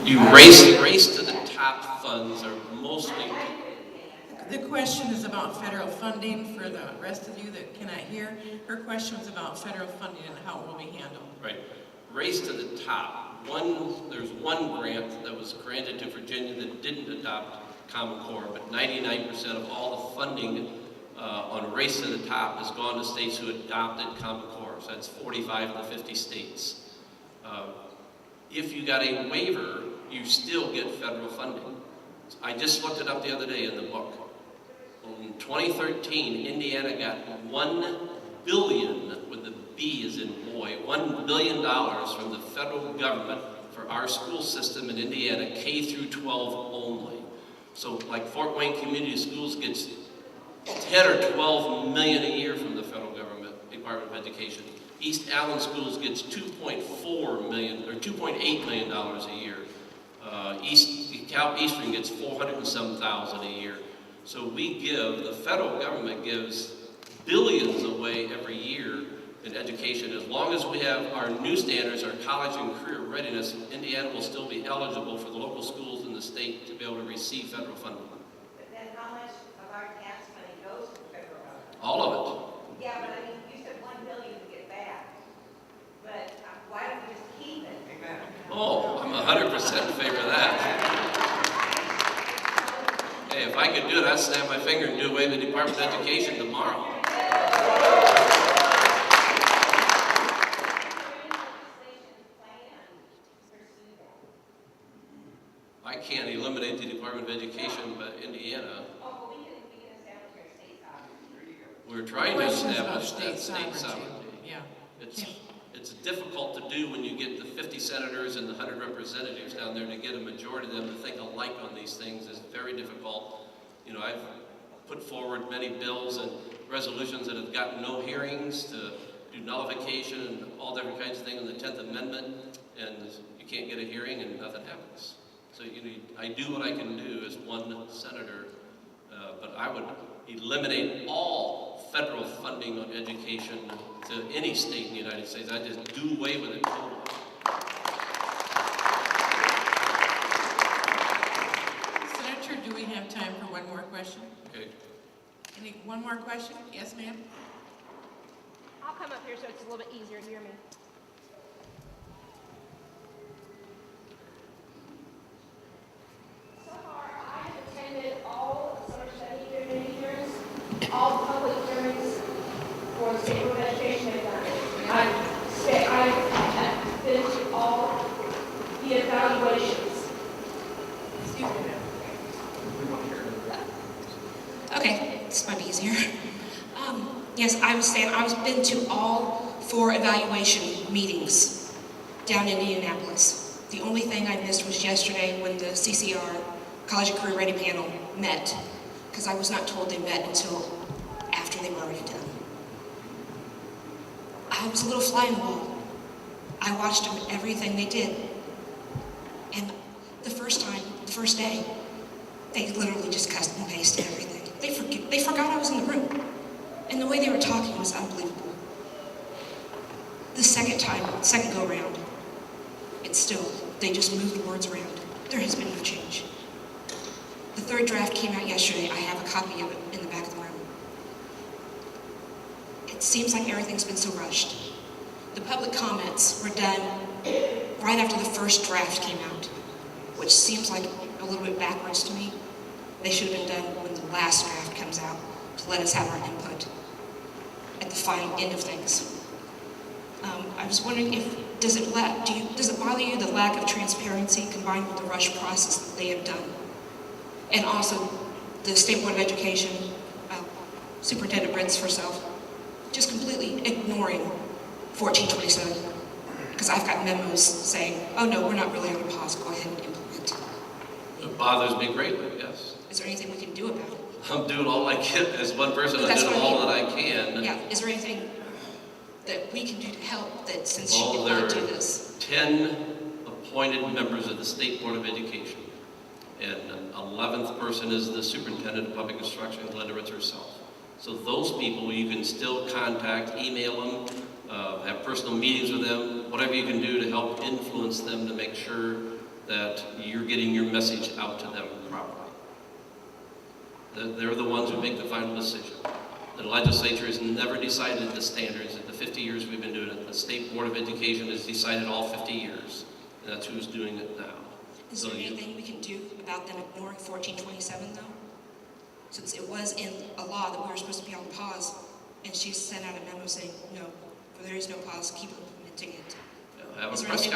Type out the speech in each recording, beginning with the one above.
You race to the top funds are mostly. The question is about federal funding for the rest of you that cannot hear. Her question was about federal funding and how it will be handled. Right. Race to the top. There's one grant that was granted to Virginia that didn't adopt Common Core, but 99% of all the funding on Race to the Top has gone to states who adopted Common Core. So that's 45 of the 50 states. If you got a waiver, you still get federal funding. I just looked it up the other day in the book. In 2013, Indiana got $1 billion, with the B as in boy, $1 billion from the federal government for our school system in Indiana, K through 12 only. So like Fort Wayne Community Schools gets 10 or 12 million a year from the federal government, Department of Education. East Allen Schools gets $2.4 million, or $2.8 million a year. Eastern gets 400 and some thousand a year. So the federal government gives billions away every year in education. As long as we have our new standards, our college and career readiness, Indiana will still be eligible for the local schools in the state to be able to receive federal funding. But then how much of our tax money goes to the federal government? All of it. Yeah, but I mean, you said $1 billion to get back. But why don't we just keep it? Oh, I'm 100% in favor of that. Hey, if I could do it, I'd snap my finger and do away with the Department of Education tomorrow. I can't eliminate the Department of Education, but Indiana. Oh, we can establish our state sovereignty. We're trying to establish that state sovereignty. Yeah. It's difficult to do when you get the 50 senators and the 100 representatives down there. To get a majority of them to think alike on these things is very difficult. You know, I've put forward many bills and resolutions that have gotten no hearings to do nullification and all different kinds of things in the 10th Amendment, and you can't get a hearing and nothing happens. So I do what I can do as one senator, but I would eliminate all federal funding on education to any state in the United States. I just do away with it totally. Senator, do we have time for one more question? Okay. One more question? Yes, ma'am? I'll come up here so it's a little bit easier to hear me. So far, I have attended all summer study hearings, all public hearings for the State Board of Education have done. I've been to all the evaluations. Excuse me, ma'am. Okay, this might be easier. Yes, I was saying I've been to all 4 evaluation meetings down in Indianapolis. The only thing I missed was yesterday when the CCR, College and Career Ready panel, met, because I was not told they met until after they were already done. I was a little fly in the wall. I watched them everything they did. And the first day, they literally just cut and pasted everything. They forgot I was in the room. And the way they were talking was unbelievable. The second go around, they just moved the words around. There has been no change. The 3rd draft came out yesterday. I have a copy of it in the back of the room. It seems like everything's been so rushed. The public comments were done right after the first draft came out, which seems like a little bit backwards to me. They should have been done when the last draft comes out to let us have our input at the final end of things. I was wondering does it bother you the lack of transparency combined with the rush process that they have done? And also the State Board of Education, Superintendent Britz herself, just completely ignoring 1427. Because I've got memos saying, oh no, we're not really on a pause, go ahead and implement. It bothers me greatly, yes. Is there anything we can do about it? I'm doing all I can as one person. I'm doing all that I can. Yeah, is there anything that we can do to help that since she did not do this? 10 appointed members of the State Board of Education. And an 11th person is the Superintendent of Public Instruction, Glenda Ritz herself. So those people you can still contact, email them, have personal meetings with them, whatever you can do to help influence them to make sure that you're getting your message out to them properly. They're the ones who make the final decision. The legislature has never decided the standards. In the 50 years we've been doing it, the State Board of Education has decided all 50 years. And that's who's doing it now. Is there anything we can do about them ignoring 1427 though? Since it was in a law that we were supposed to be on pause, and she sent out a memo saying, no, there is no pause, keep implementing it. Have a press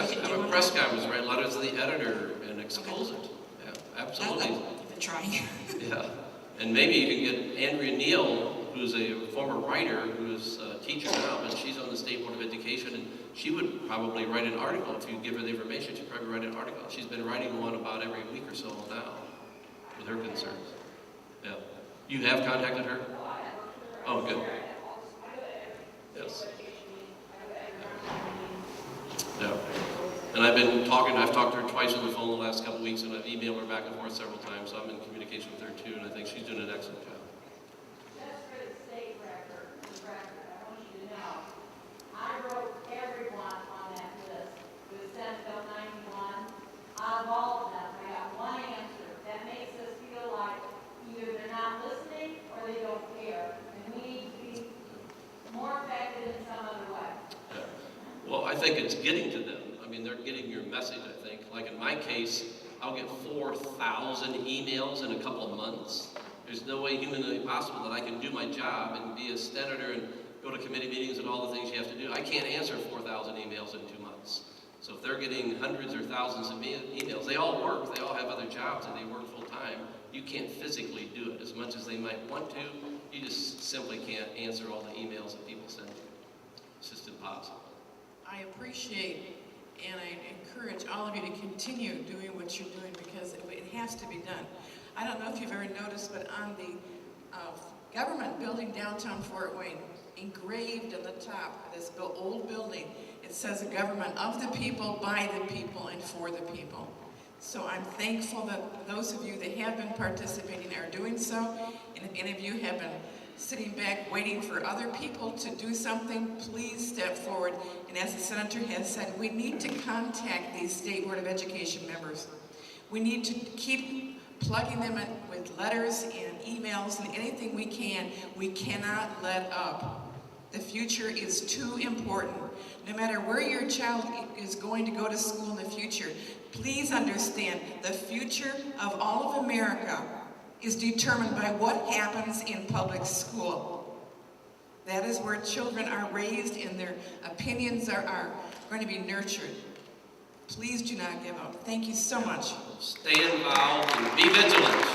conference, write letters to the editor and expose it. Yeah, absolutely. I've been trying. Yeah, and maybe you can get Andrea Neal, who's a former writer, who's a teacher now, but she's on the State Board of Education, and she would probably write an article. If you give her the information, she'd probably write an article. She's been writing one about every week or so now with her concerns. Yeah. You have contacted her? Oh, good. Yes. Yeah. And I've talked to her twice on the phone the last couple of weeks, and I've emailed her back and forth several times, so I'm in communication with her too, and I think she's doing an excellent job. Just for the state record, I want you to know, I wrote everyone on that list who was Senate Bill 91. Out of all of them, I got one answer. That makes us feel like either they're not listening or they don't care. And we need to be more effective in some other way. Yeah. Well, I think it's getting to them. I mean, they're getting your message, I think. Like in my case, I'll get 4,000 emails in a couple of months. There's no way humanly possible that I can do my job and be a senator and go to committee meetings and all the things you have to do. I can't answer 4,000 emails in 2 months. So if they're getting hundreds or thousands of emails, they all work. They all have other jobs and they work full time. You can't physically do it as much as they might want to. You just simply can't answer all the emails that people send you. It's just impossible. I appreciate and I encourage all of you to continue doing what you're doing because it has to be done. I don't know if you've ever noticed, but on the government building downtown Fort Wayne, engraved on the top of this old building, it says a government of the people, by the people, and for the people. So I'm thankful that those of you that have been participating are doing so, and if any of you have been sitting back waiting for other people to do something, please step forward. And as the senator has said, we need to contact these State Board of Education members. We need to keep plugging them in with letters and emails and anything we can. We cannot let up. The future is too important. No matter where your child is going to go to school in the future, please understand the future of all of America is determined by what happens in public school. That is where children are raised and their opinions are going to be nurtured. Please do not give up. Thank you so much. Stay involved and be vigilant.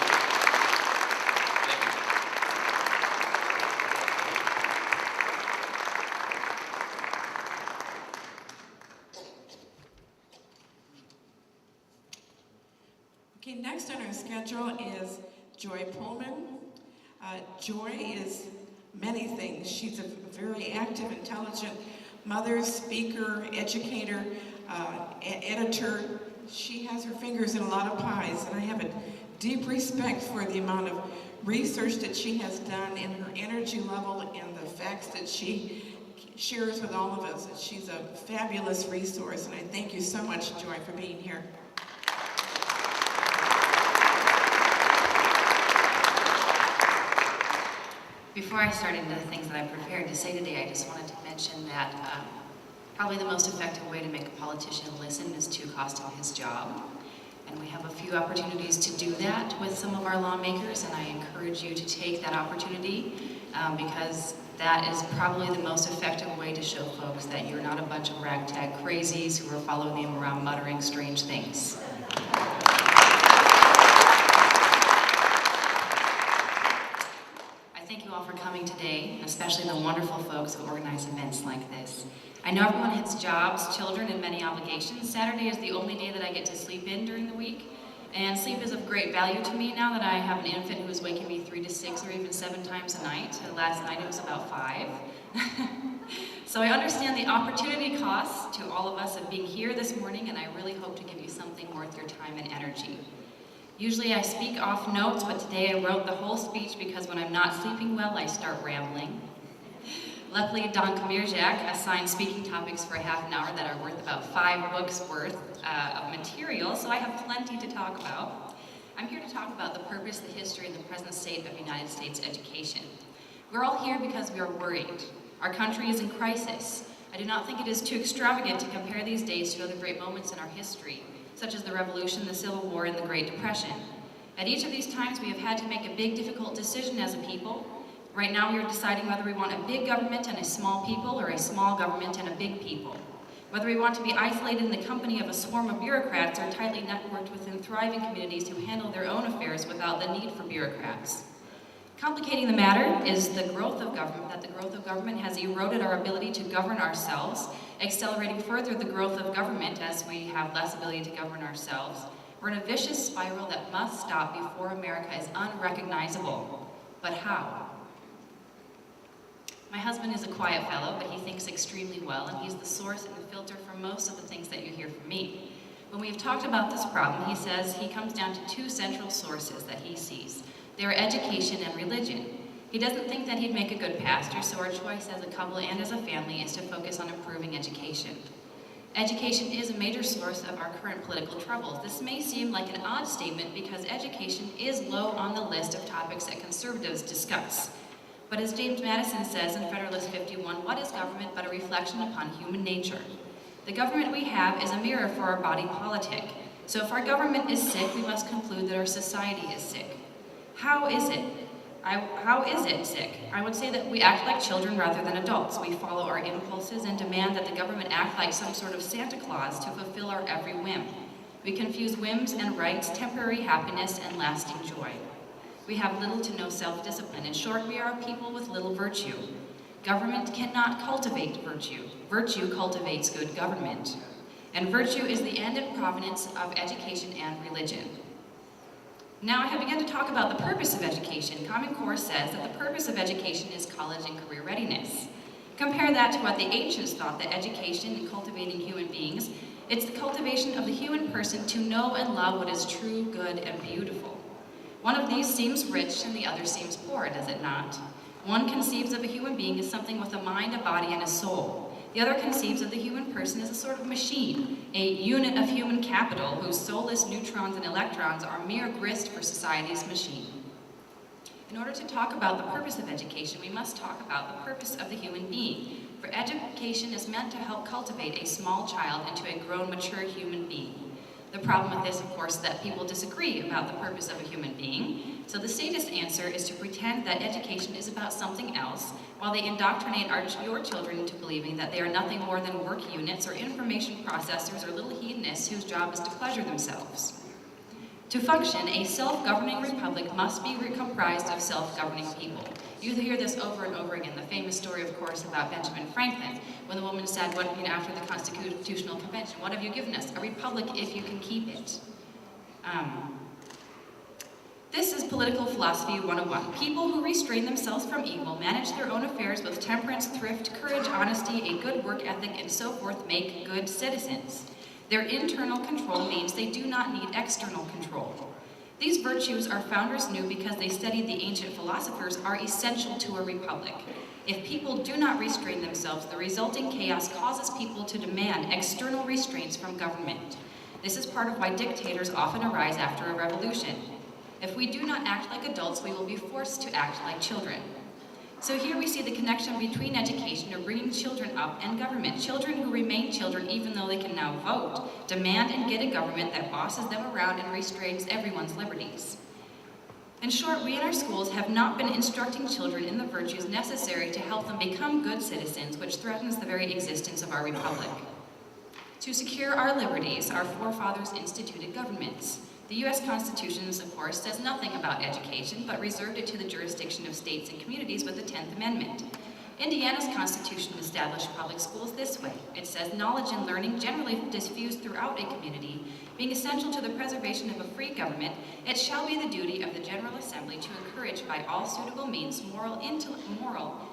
Okay, next on our schedule is Joy Pullman. Joy is many things. She's a very active, intelligent mother, speaker, educator, editor. She has her fingers in a lot of pies, and I have a deep respect for the amount of research that she has done and her energy level and the facts that she shares with all of us. She's a fabulous resource, and I thank you so much, Joy, for being here. Before I start into the things that I prepared to say today, I just wanted to mention that probably the most effective way to make a politician listen is to cost him his job. And we have a few opportunities to do that with some of our lawmakers, and I encourage you to take that opportunity because that is probably the most effective way to show folks that you're not a bunch of ragtag crazies who are following them around muttering strange things. Thank you all for coming today, especially the wonderful folks who organize events like this. I know everyone has jobs, children, and many obligations. Saturday is the only day that I get to sleep in during the week, and sleep is of great value to me now that I have an infant who is waking me 3 to 6 or even 7 times a night. Last night it was about 5. So I understand the opportunity costs to all of us of being here this morning, and I really hope to give you something worth your time and energy. Usually I speak off notes, but today I wrote the whole speech because when I'm not sleeping well, I start rambling. Luckily, Don Kamirjak assigned speaking topics for a half an hour that are worth about 5 books worth of material, so I have plenty to talk about. I'm here to talk about the purpose, the history, and the present state of United States education. We're all here because we are worried. Our country is in crisis. I do not think it is too extravagant to compare these days to other great moments in our history, such as the Revolution, the Civil War, and the Great Depression. At each of these times, we have had to make a big, difficult decision as a people. Right now, we are deciding whether we want a big government and a small people, or a small government and a big people. Whether we want to be isolated in the company of a swarm of bureaucrats or tightly networked within thriving communities who handle their own affairs without the need for bureaucrats. Complicating the matter is the growth of government has eroded our ability to govern ourselves, accelerating further the growth of government as we have less ability to govern ourselves. We're in a vicious spiral that must stop before America is unrecognizable. But how? My husband is a quiet fellow, but he thinks extremely well, and he's the source and the filter for most of the things that you hear from me. When we've talked about this problem, he says he comes down to 2 central sources that he sees. They are education and religion. He doesn't think that he'd make a good pastor, so our choice as a couple and as a family is to focus on improving education. Education is a major source of our current political troubles. This may seem like an odd statement because education is low on the list of topics that conservatives discuss. But as James Madison says in Federalist 51, what is government but a reflection upon human nature? The government we have is a mirror for our body politic. So if our government is sick, we must conclude that our society is sick. How is it? How is it sick? I would say that we act like children rather than adults. We follow our impulses and demand that the government act like some sort of Santa Claus to fulfill our every whim. We confuse whims and rights, temporary happiness, and lasting joy. We have little to no self-discipline. In short, we are a people with little virtue. Government cannot cultivate virtue. Virtue cultivates good government. And virtue is the end and provenance of education and religion. Now I have begun to talk about the purpose of education. Common Core says that the purpose of education is college and career readiness. Compare that to what the ancients thought that education and cultivating human beings, it's the cultivation of the human person to know and love what is true, good, and beautiful. One of these seems rich and the other seems poor, does it not? One conceives of a human being as something with a mind, a body, and a soul. The other conceives of the human person as a sort of machine, a unit of human capital whose soulless neutrons and electrons are mere grist for society's machine. In order to talk about the purpose of education, we must talk about the purpose of the human being. For education is meant to help cultivate a small child into a grown, mature human being. The problem with this, of course, is that people disagree about the purpose of a human being. So the statist answer is to pretend that education is about something else, while they indoctrinate your children into believing that they are nothing more than work units or information processors or little hedonists whose job is to pleasure themselves. To function, a self-governing republic must be comprised of self-governing people. You hear this over and over again. The famous story, of course, about Benjamin Franklin, when the woman said, after the Constitutional Convention, "What have you given us? A republic if you can keep it." This is political philosophy 101. People who restrain themselves from evil, manage their own affairs with temperance, thrift, courage, honesty, a good work ethic, and so forth, make good citizens. Their internal control means they do not need external control. These virtues our founders knew because they studied the ancient philosophers are essential to a republic. If people do not restrain themselves, the resulting chaos causes people to demand external restraints from government. This is part of why dictators often arise after a revolution. If we do not act like adults, we will be forced to act like children. So here we see the connection between education, or bringing children up, and government. Children who remain children even though they can now vote, demand and get a government that bosses them around and restrains everyone's liberties. In short, we in our schools have not been instructing children in the virtues necessary to help them become good citizens, which threatens the very existence of our republic. To secure our liberties, our forefathers instituted governments. The U.S. Constitution, of course, says nothing about education, but reserved it to the jurisdiction of states and communities with the 10th Amendment. Indiana's Constitution established public schools this way. It says knowledge and learning generally diffused throughout a community, being essential to the preservation of a free government, it shall be the duty of the General Assembly to encourage by all suitable means moral,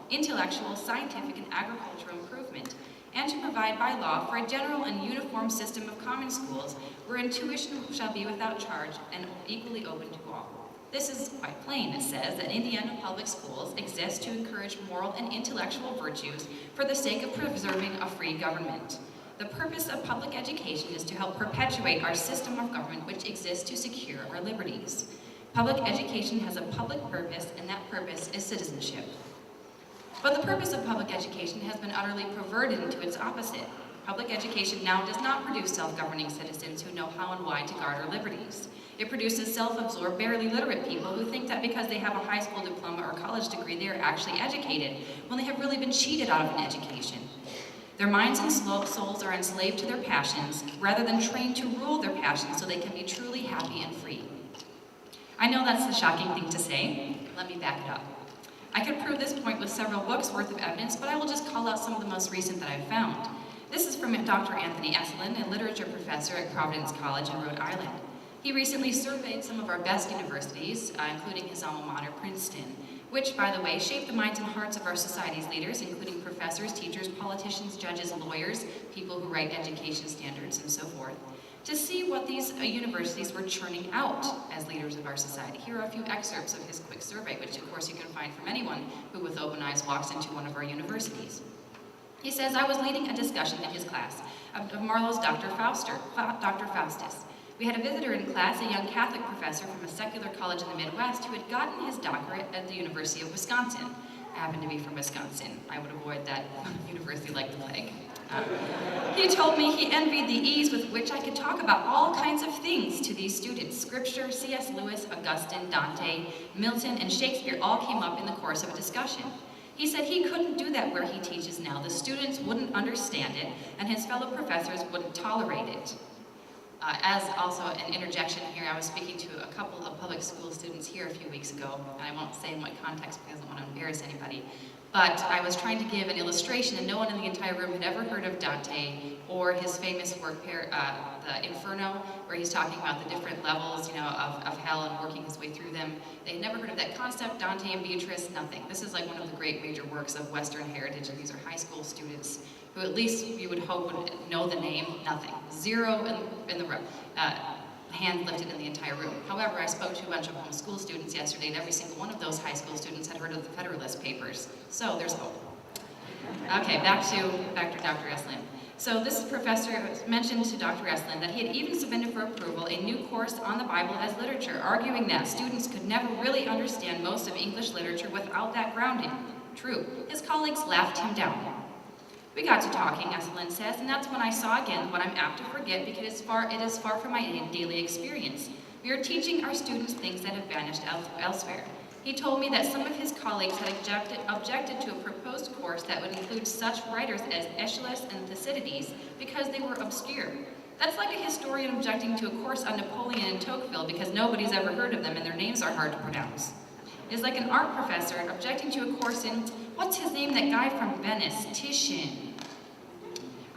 intellectual, scientific, and agricultural improvement, and to provide by law for a general and uniform system of common schools wherein tuition shall be without charge and equally open to all. This is quite plain. It says that Indiana public schools exist to encourage moral and intellectual virtues for the sake of preserving a free government. The purpose of public education is to help perpetuate our system of government which exists to secure our liberties. Public education has a public purpose, and that purpose is citizenship. But the purpose of public education has been utterly perverted into its opposite. Public education now does not produce self-governing citizens who know how and why to guard our liberties. It produces self-absorbed, barely literate people who think that because they have a high school diploma or college degree, they are actually educated, when they have really been cheated out of an education. Their minds and souls are enslaved to their passions, rather than trained to rule their passions so they can be truly happy and free. I know that's a shocking thing to say. Let me back it up. I could prove this point with several books worth of evidence, but I will just call out some of the most recent that I've found. This is from Dr. Anthony Esselin, a literature professor at Providence College in Rhode Island. He recently surveyed some of our best universities, including his alma mater, Princeton, which, by the way, shaped the minds and hearts of our society's leaders, including professors, teachers, politicians, judges, lawyers, people who write education standards, and so forth, to see what these universities were churning out as leaders of our society. Here are a few excerpts of his quick survey, which of course you can find from anyone who with open eyes walks into one of our universities. He says, I was leading a discussion in his class of Marlowe's Dr. Faustus. We had a visitor in class, a young Catholic professor from a secular college in the Midwest who had gotten his doctorate at the University of Wisconsin. I happened to be from Wisconsin. I would avoid that university like the plague. He told me he envied the ease with which I could talk about all kinds of things to these students. Scripture, C.S. Lewis, Augustine, Dante, Milton, and Shakespeare all came up in the course of a discussion. He said he couldn't do that where he teaches now. The students wouldn't understand it, and his fellow professors wouldn't tolerate it. As also an interjection here, I was speaking to a couple of public school students here a few weeks ago, and I won't say in what context because I don't want to embarrass anybody, but I was trying to give an illustration, and no one in the entire room had ever heard of Dante or his famous work, the Inferno, where he's talking about the different levels, of hell and working his way through them. They had never heard of that concept, Dante and Beatrice, nothing. This is like one of the great major works of Western heritage, and these are high school students who at least you would hope would know the name, nothing. Zero in the room. Hand lifted in the entire room. However, I spoke to a bunch of homeschool students yesterday, and every single one of those high school students had heard of the Federalist Papers. So there's hope. Okay, back to Dr. Esselin. So this professor mentioned to Dr. Esselin that he had even submitted for approval a new course on the Bible as literature, arguing that students could never really understand most of English literature without that grounding. True. His colleagues laughed him down. We got to talking, Esselin says, and that's when I saw again what I'm apt to forget because it is far from my daily experience. We are teaching our students things that have vanished elsewhere. He told me that some of his colleagues had objected to a proposed course that would include such writers as Aeschylus and Thucydides because they were obscure. That's like a historian objecting to a course on Napoleon and Tocqueville because nobody's ever heard of them and their names are hard to pronounce. It's like an art professor objecting to a course in, what's his name, that guy from Venice, Titian.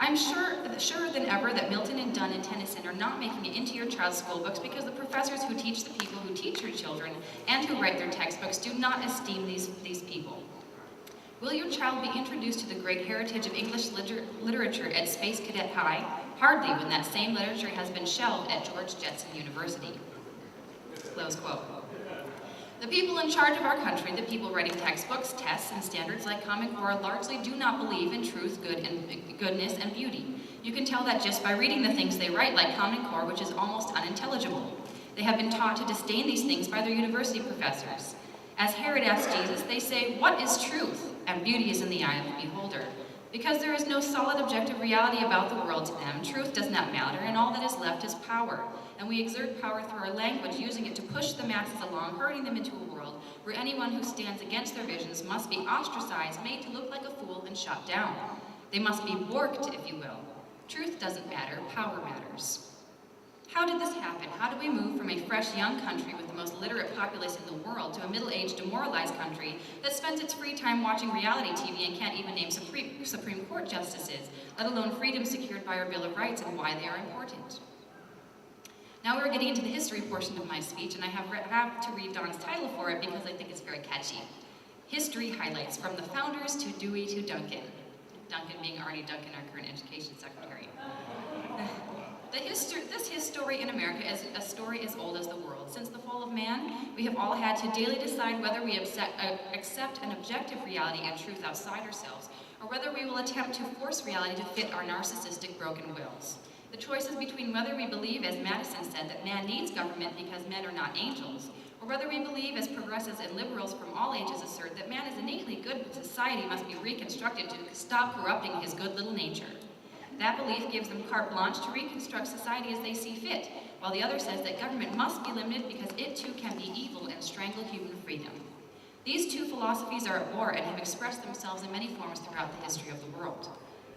I'm surer than ever that Milton and Donne and Tennyson are not making it into your child's school books because the professors who teach the people who teach your children and who write their textbooks do not esteem these people. Will your child be introduced to the great heritage of English literature at Space Cadet High? Hardly, when that same literature has been shelved at George Jetson University. Close quote. The people in charge of our country, the people writing textbooks, tests, and standards like Common Core largely do not believe in truth, goodness, and beauty. You can tell that just by reading the things they write, like Common Core, which is almost unintelligible. They have been taught to disdain these things by their university professors. As Herod asked Jesus, they say, what is truth? And beauty is in the eye of the beholder. Because there is no solid objective reality about the world to them, truth does not matter, and all that is left is power. And we exert power through our language, using it to push the masses along, herding them into a world where anyone who stands against their visions must be ostracized, made to look like a fool, and shot down. They must be borked, if you will. Truth doesn't matter, power matters. How did this happen? How did we move from a fresh, young country with the most literate populace in the world to a middle-aged, demoralized country that spends its free time watching reality TV and can't even name Supreme Court justices, let alone freedom secured by our Bill of Rights and why they are important? Now we're getting into the history portion of my speech, and I have to read Don's title for it because I think it's very catchy. History Highlights, from the Founders to Dewey to Duncan. Duncan being Arnie Duncan, our current education secretary. This story in America is a story as old as the world. Since the fall of man, we have all had to daily decide whether we accept an objective reality and truth outside ourselves, or whether we will attempt to force reality to fit our narcissistic, broken wills. The choice is between whether we believe, as Madison said, that man needs government because men are not angels, or whether we believe, as progressives and liberals from all ages assert, that man is innately good but society must be reconstructed to stop corrupting his good little nature. That belief gives them carte blanche to reconstruct society as they see fit, while the other says that government must be limited because it too can be evil and strangle human freedom. These two philosophies are at war and have expressed themselves in many forms throughout the history of the world.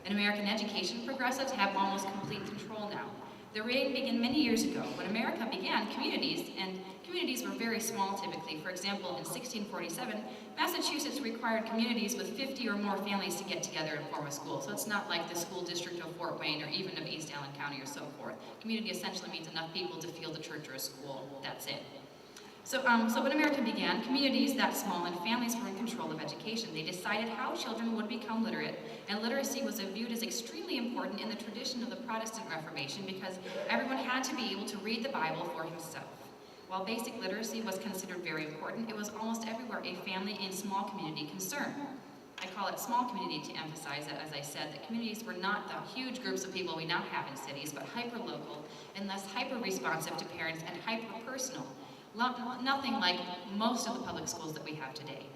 In American education, progressives have almost complete control now. The reign began many years ago. When America began, communities were very small typically. For example, in 1647, Massachusetts required communities with 50 or more families to get together and form a school. So it's not like the school district of Fort Wayne or even of East Allen County or so forth. Community essentially means enough people to field a church or a school. That's it. So when America began, communities that small and families were in control of education. They decided how children would become literate, and literacy was viewed as extremely important in the tradition of the Protestant Reformation because everyone had to be able to read the Bible for himself. While basic literacy was considered very important, it was almost everywhere a family and small community concern. I call it small community to emphasize that, as I said, that communities were not the huge groups of people we now have in cities, but hyper-local and less hyper-responsive to parents and hyper-personal. Nothing like most of the public schools that we have today.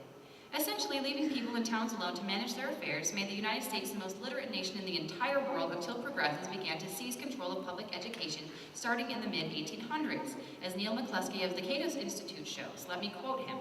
Essentially, leaving people in towns alone to manage their affairs made the United States the most literate nation in the entire world until progressives began to seize control of public education starting in the mid-1800s, as Neil McCluskey of the Cato Institute shows. Let me quote him.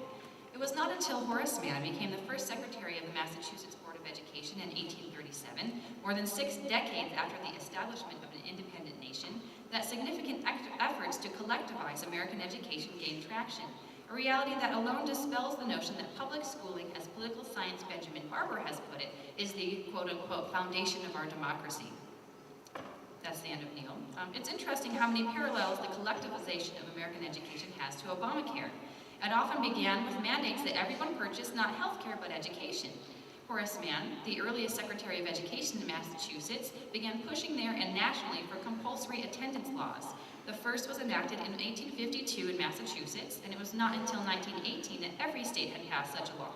It was not until Horace Mann became the first secretary of the Massachusetts Board of Education in 1837, more than 6 decades after the establishment of an independent nation, that significant efforts to collectivize American education gained traction, a reality that alone dispels the notion that public schooling, as political science Benjamin Barber has put it, is the quote-unquote foundation of our democracy. That's the end of Neil. It's interesting how many parallels the collectivization of American education has to Obamacare. It often began with mandates that everyone purchase not health care but education. Horace Mann, the earliest Secretary of Education in Massachusetts, began pushing there and nationally for compulsory attendance laws. The first was enacted in 1852 in Massachusetts, and it was not until 1918 that every state had passed such a law.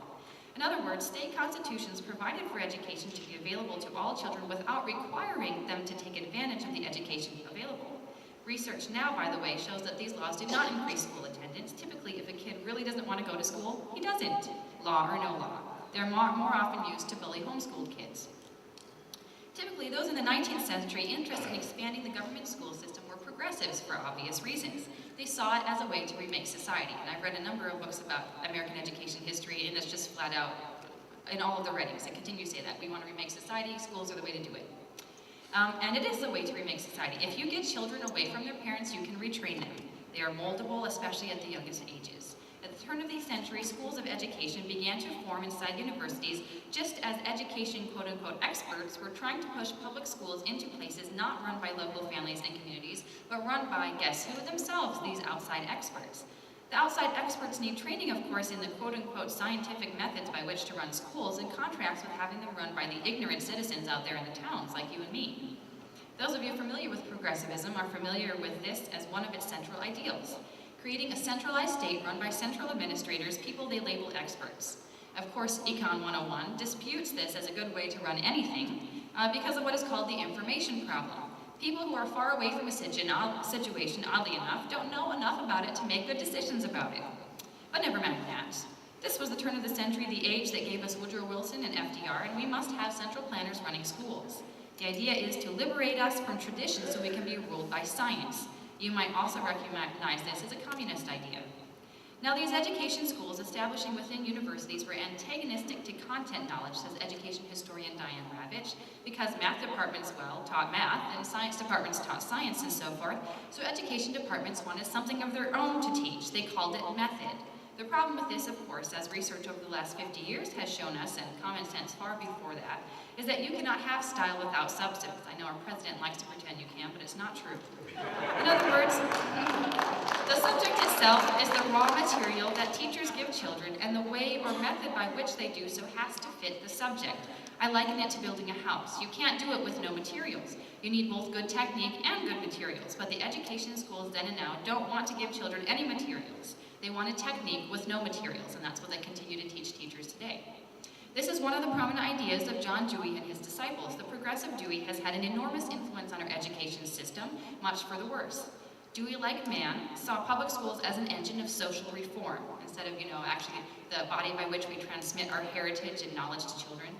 In other words, state constitutions provided for education to be available to all children without requiring them to take advantage of the education available. Research now, by the way, shows that these laws do not increase school attendance. Typically, if a kid really doesn't want to go to school, he doesn't, law or no law. They're more often used to bully homeschooled kids. Typically, those in the 19th century interested in expanding the government school system were progressives for obvious reasons. They saw it as a way to remake society, and I've read a number of books about American education history, and it's just flat out in all of the writings. It continues to say that. We want to remake society, schools are the way to do it. And it is the way to remake society. If you get children away from their parents, you can retrain them. They are moldable, especially at the youngest ages. At the turn of the century, schools of education began to form inside universities just as education quote-unquote experts were trying to push public schools into places not run by local families and communities, but run by, guess who, themselves, these outside experts. The outside experts need training, of course, in the quote-unquote scientific methods by which to run schools, in contrast with having them run by the ignorant citizens out there in the towns, like you and me. Those of you familiar with progressivism are familiar with this as one of its central ideals, creating a centralized state run by central administrators, people they label experts. Of course, Econ 101 disputes this as a good way to run anything because of what is called the information problem. People who are far away from a situation, oddly enough, don't know enough about it to make good decisions about it. But never mind that. This was the turn of the century, the age that gave us Woodrow Wilson and FDR, and we must have central planners running schools. The idea is to liberate us from tradition so we can be ruled by science. You might also recognize this as a communist idea. Now, these education schools establishing within universities were antagonistic to content knowledge, says education historian Diane Ravitch, because math departments, taught math, and science departments taught science and so forth, so education departments wanted something of their own to teach. They called it method. The problem with this, of course, as research over the last 50 years has shown us, and common sense far before that, is that you cannot have style without substance. I know our president likes to pretend you can, but it's not true. In other words, the subject itself itself is the raw material that teachers give children, and the way or method by which they do so has to fit the subject. I liken it to building a house. You can't do it with no materials. You need both good technique and good materials, but the education schools then and now don't want to give children any materials. They want a technique with no materials, and that's what they continue to teach teachers today. This is one of the prominent ideas of John Dewey and his disciples. The progressive Dewey has had an enormous influence on our education system, much for the worse. Dewey, like Mann, saw public schools as an engine of social reform, instead of, actually the body by which we transmit our heritage and knowledge to children.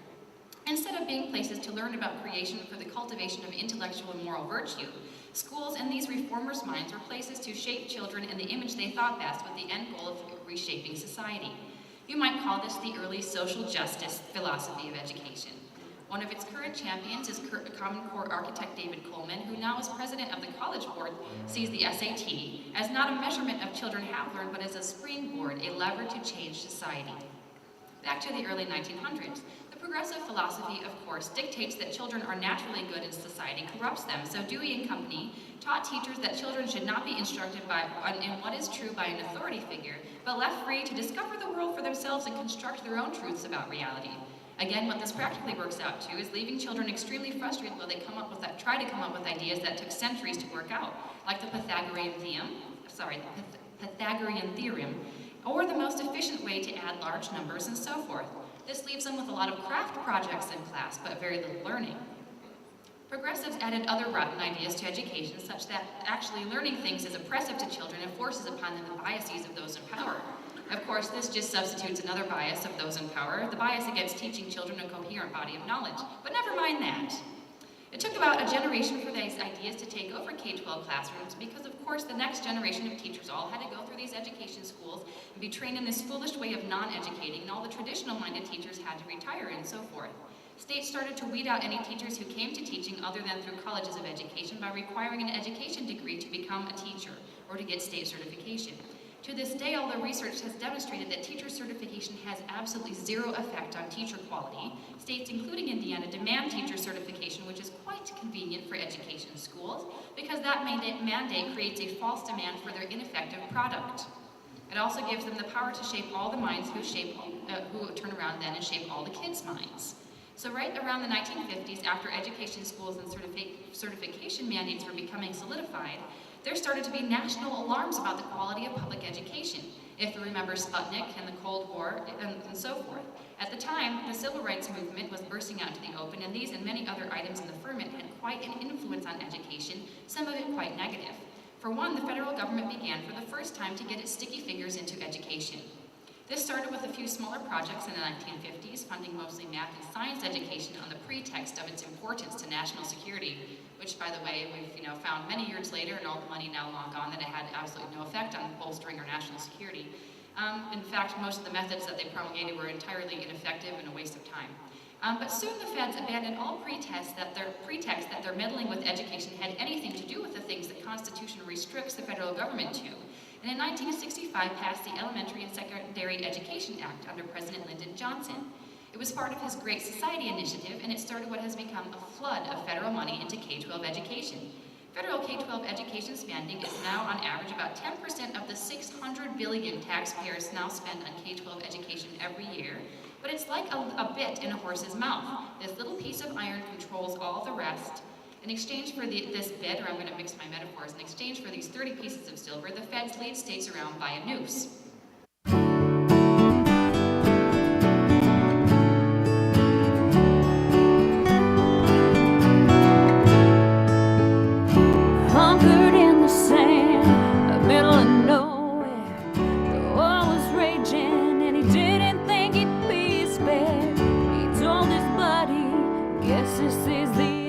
Instead of being places to learn about creation for the cultivation of intellectual and moral virtue, schools in these reformers' minds were places to shape children in the image they thought best, with the end goal of reshaping society. You might call this the early social justice philosophy of education. One of its current champions is Common Core architect David Coleman, who now is president of the College Board, sees the SAT as not a measurement of children have learned, but as a springboard, a lever to change society. Back to the early 1900s. The progressive philosophy, of course, dictates that children are naturally good and society corrupts them. So Dewey and company taught teachers that children should not be instructed in what is true by an authority figure, but left free to discover the world for themselves and construct their own truths about reality. Again, what this practically works out to is leaving children extremely frustrated while they try to come up with ideas that took centuries to work out, like the Pythagorean theorem, or the most efficient way to add large numbers and so forth. This leaves them with a lot of craft projects in class, but very little learning. Progressives added other rotten ideas to education, such that actually learning things is oppressive to children and forces upon them the biases of those in power. Of course, this just substitutes another bias of those in power, the bias against teaching children a coherent body of knowledge. But never mind that. It took about a generation for these ideas to take over K-12 classrooms because, of course, the next generation of teachers all had to go through these education schools and be trained in this foolish way of non-educating, and all the traditional-minded teachers had to retire and so forth. States started to weed out any teachers who came to teaching other than through colleges of education by requiring an education degree to become a teacher or to get state certification. To this day, although research has demonstrated that teacher certification has absolutely zero effect on teacher quality, states including Indiana demand teacher certification, which is quite convenient for education schools because that mandate creates a false demand for their ineffective product. It also gives them the power to shape all the minds who turn around then and shape all the kids' minds. So right around the 1950s, after education schools and certification mandates were becoming solidified, there started to be national alarms about the quality of public education, if you remember Sputnik and the Cold War and so forth. At the time, the civil rights movement was bursting out into the open, and these and many other items in the ferment had quite an influence on education, some of it quite negative. For one, the federal government began for the first time to get its sticky fingers into education. This started with a few smaller projects in the 1950s, funding mostly math and science education on the pretext of its importance to national security, which, by the way, we've found many years later, and all the money now long gone, that it had absolutely no effect on bolstering our national security. In fact, most of the methods that they promulgated were entirely ineffective and a waste of time. But soon the feds abandoned all pretext that their meddling with education had anything to do with the things the Constitution restricts the federal government to, and in 1965 passed the Elementary and Secondary Education Act under President Lyndon Johnson. It was part of his Great Society initiative, and it started what has become a flood of federal money into K-12 education. Federal K-12 education spending is now on average about 10% of the $600 billion taxpayers now spend on K-12 education every year, but it's like a bit in a horse's mouth. This little piece of iron controls all the rest. In exchange for this bit, or I'm going to mix my metaphors, in exchange for these 30 pieces of silver, the feds lead states around by a noose. Hunkered in the sand, middle of nowhere. The war was raging and he didn't think he'd be spared. He told his buddy, guess this is the